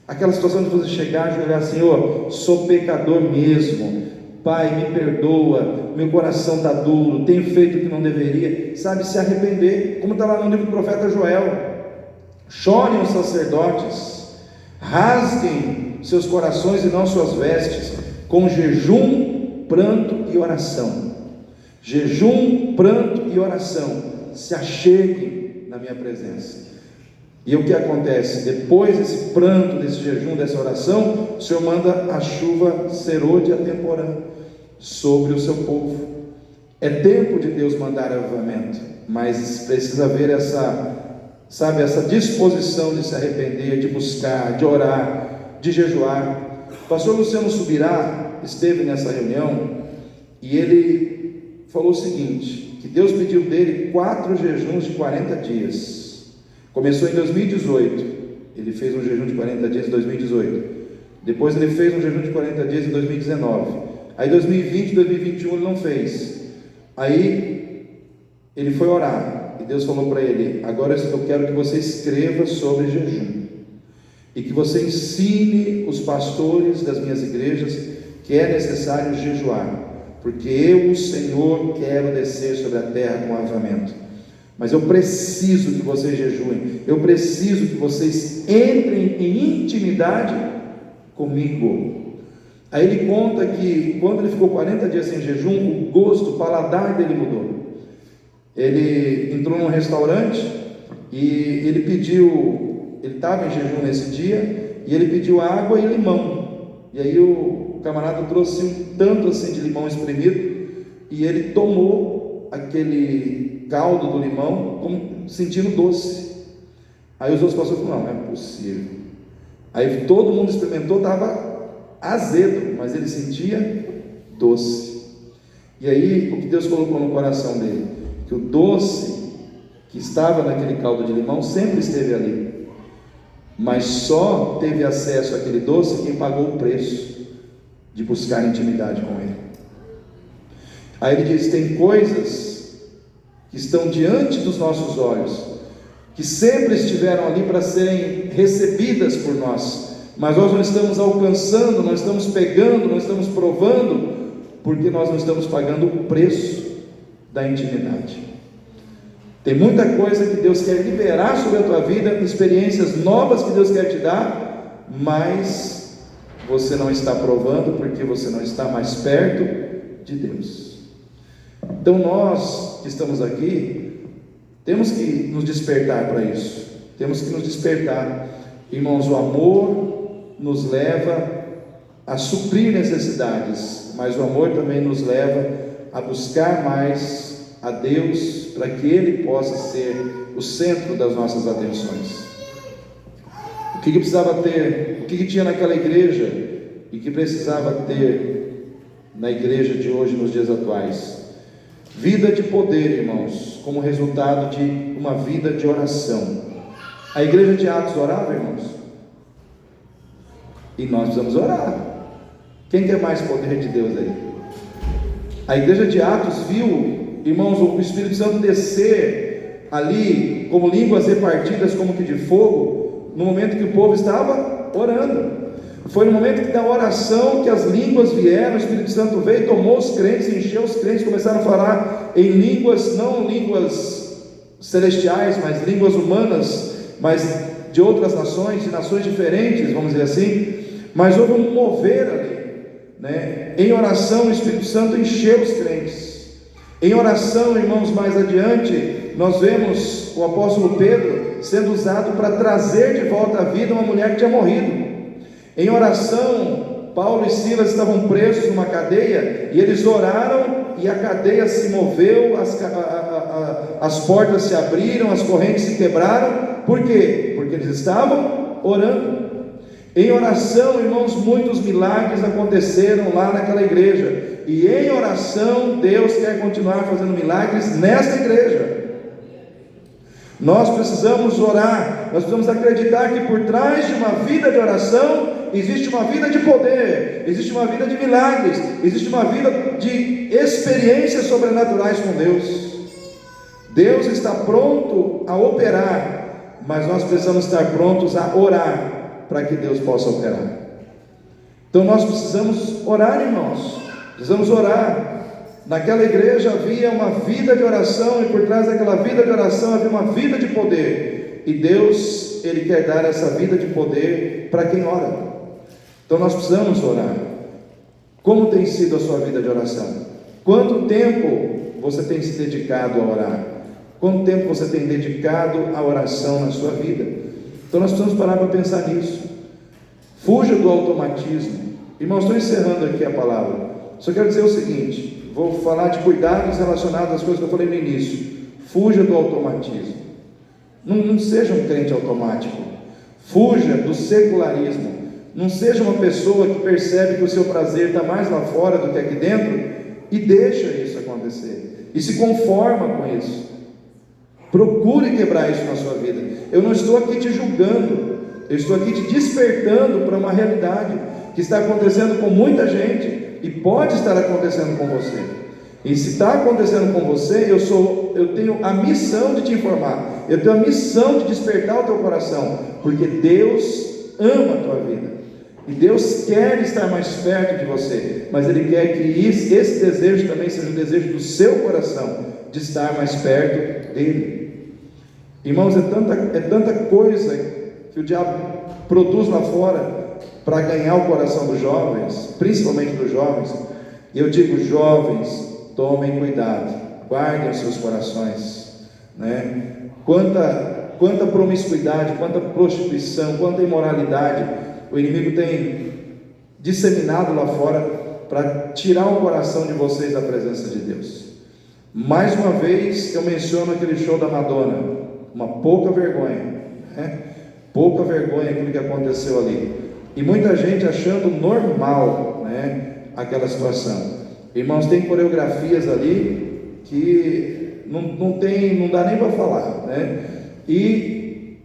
Aquela situação de você chegar e olhar: Senhor, sou pecador mesmo, Pai, me perdoa, meu coração está duro, tenho feito o que não deveria, sabe, se arrepender, como está lá no livro do profeta Joel. Chorem os sacerdotes, rasguem seus corações e não suas vestes, com jejum, pranto e oração. Jejum, pranto e oração, se acheguem na minha presença. E o que acontece? Depois desse pranto, desse jejum, dessa oração, o Senhor manda a chuva serôdia temporã sobre o seu povo. É tempo de Deus mandar avivamento, mas precisa haver essa disposição de se arrepender, de buscar, de orar, de jejuar. O pastor Luciano Subirá esteve nessa reunião e ele falou o seguinte, que Deus pediu dele 4 jejuns de 40 dias. Começou em 2018, ele fez um jejum de 40 dias em 2018, depois ele fez um jejum de 40 dias em 2019, aí 2020, 2021 ele não fez, aí ele foi orar, e Deus falou para ele: agora eu quero que você escreva sobre jejum, e que você ensine os pastores das minhas igrejas que é necessário jejuar, porque eu, o Senhor, quero descer sobre a terra com avivamento. Mas eu preciso que vocês jejuem, eu preciso que vocês entrem em intimidade comigo. Aí ele conta que quando ele ficou 40 dias sem jejum, o gosto, o paladar dele mudou. Ele entrou num restaurante e ele pediu, ele estava em jejum nesse dia, e ele pediu água e limão. E aí o camarada trouxe um tanto assim de limão espremido, e ele tomou aquele caldo do limão sentindo doce. Aí os outros pastores falaram: não é possível. Aí todo mundo experimentou, estava azedo, mas ele sentia doce. E aí o que Deus colocou no coração dele? Que o doce que estava naquele caldo de limão sempre esteve ali, mas só teve acesso àquele doce quem pagou o preço de buscar intimidade com Ele. Aí ele diz: tem coisas que estão diante dos nossos olhos, que sempre estiveram ali para serem recebidas por nós, mas nós não estamos alcançando, não estamos pegando, não estamos provando, porque nós não estamos pagando o preço da intimidade. Tem muita coisa que Deus quer liberar sobre a tua vida, experiências novas que Deus quer te dar, mas você não está provando, porque você não está mais perto de Deus. Então nós que estamos aqui, temos que nos despertar para isso, temos que nos despertar. Irmãos, o amor nos leva a suprir necessidades, mas o amor também nos leva a buscar mais a Deus, para que Ele possa ser o centro das nossas atenções. O que precisava ter, o que tinha naquela igreja e que precisava ter na igreja de hoje, nos dias atuais? Vida de poder, irmãos, como resultado de uma vida de oração. A igreja de Atos orava, irmãos? E nós precisamos orar. Quem quer mais poder de Deus aí? A igreja de Atos viu, irmãos, o Espírito Santo descer ali como línguas repartidas como que de fogo, no momento que o povo estava orando. Foi no momento da oração que as línguas vieram, o Espírito Santo veio, tomou os crentes, encheu os crentes, começaram a falar em línguas, não línguas celestiais, mas línguas humanas, mas de outras nações, de nações diferentes, vamos dizer assim. Mas houve um mover ali, né? Em oração o Espírito Santo encheu os crentes. Em oração, irmãos, mais adiante nós vemos o apóstolo Pedro sendo usado para trazer de volta à vida uma mulher que tinha morrido. Em oração, Paulo e Silas estavam presos numa cadeia, e eles oraram, e a cadeia se moveu, as portas se abriram, as correntes se quebraram. Por quê? Porque eles estavam orando. Em oração, irmãos, muitos milagres aconteceram lá naquela igreja, e em oração Deus quer continuar fazendo milagres nesta igreja. Nós precisamos orar, nós precisamos acreditar que por trás de uma vida de oração existe uma vida de poder, existe uma vida de milagres, existe uma vida de experiências sobrenaturais com Deus. Deus está pronto a operar, mas nós precisamos estar prontos a orar para que Deus possa operar. Então nós precisamos orar, irmãos, precisamos orar. Naquela igreja havia uma vida de oração, e por trás daquela vida de oração havia uma vida de poder, e Deus, Ele quer dar essa vida de poder para quem ora. Então nós precisamos orar. Como tem sido a sua vida de oração? Quanto tempo você tem se dedicado a orar? Quanto tempo você tem dedicado à oração na sua vida? Então nós precisamos parar para pensar nisso. Fuja do automatismo. Irmãos, estou encerrando aqui a palavra. Só quero dizer o seguinte, vou falar de cuidados relacionados às coisas que eu falei no início. Fuja do automatismo. Não seja um crente automático. Fuja do secularismo. Não seja uma pessoa que percebe que o seu prazer está mais lá fora do que aqui dentro, e deixa isso acontecer, e se conforma com isso. Procure quebrar isso na sua vida. Eu não estou aqui te julgando, eu estou aqui te despertando para uma realidade que está acontecendo com muita gente, e pode estar acontecendo com você. E se está acontecendo com você, eu tenho a missão de te informar, eu tenho a missão de despertar o teu coração, porque Deus ama a tua vida, e Deus quer estar mais perto de você, mas Ele quer que esse desejo também seja o desejo do seu coração, de estar mais perto dEle. Irmãos, é tanta coisa que o diabo produz lá fora para ganhar o coração dos jovens, principalmente dos jovens. E eu digo, jovens, tomem cuidado, guardem os seus corações, né? Quanta promiscuidade, quanta prostituição, quanta imoralidade o inimigo tem disseminado lá fora para tirar o coração de vocês da presença de Deus. Mais uma vez eu menciono aquele show da Madonna, uma pouca vergonha, né? Pouca vergonha aquilo que aconteceu ali, e muita gente achando normal, né, aquela situação. Irmãos, tem coreografias ali que não dá nem para falar, né? E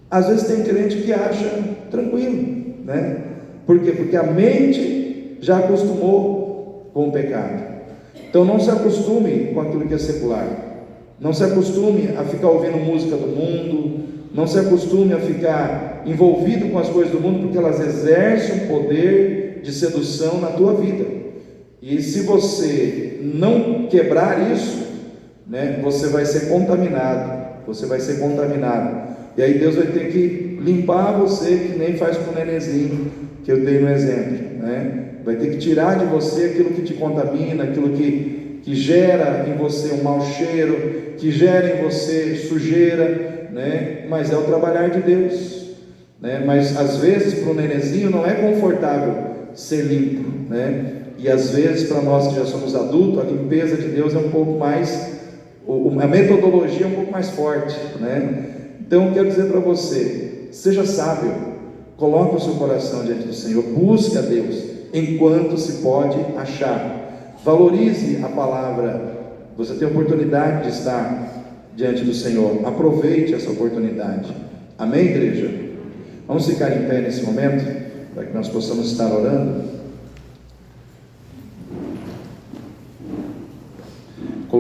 às vezes tem crente que acha tranquilo, né? Por quê? Porque a mente já acostumou com o pecado. Então não se acostume com aquilo que é secular, não se acostume a ficar ouvindo música do mundo, não se acostume a ficar envolvido com as coisas do mundo, porque elas exercem um poder de sedução na tua vida. E se você não quebrar isso, né, você vai ser contaminado. E aí Deus vai ter que limpar você, que nem faz com o nenenzinho que eu dei no exemplo, né? Vai ter que tirar de você aquilo que te contamina, aquilo que gera em você um mau cheiro, que gera em você sujeira, né? Mas é o trabalhar de Deus, né? Mas às vezes para o nenenzinho não é confortável ser limpo, né? E às vezes para nós que já somos adultos, a limpeza de Deus é um pouco mais, a metodologia é um pouco mais forte, né? Então eu quero dizer para você, seja sábio, coloque o seu coração diante do Senhor, busque a Deus enquanto se pode achar, valorize a palavra. Você tem a oportunidade de estar diante do Senhor, aproveite essa oportunidade. Amém, igreja? Vamos ficar em pé nesse momento, para que nós possamos estar orando.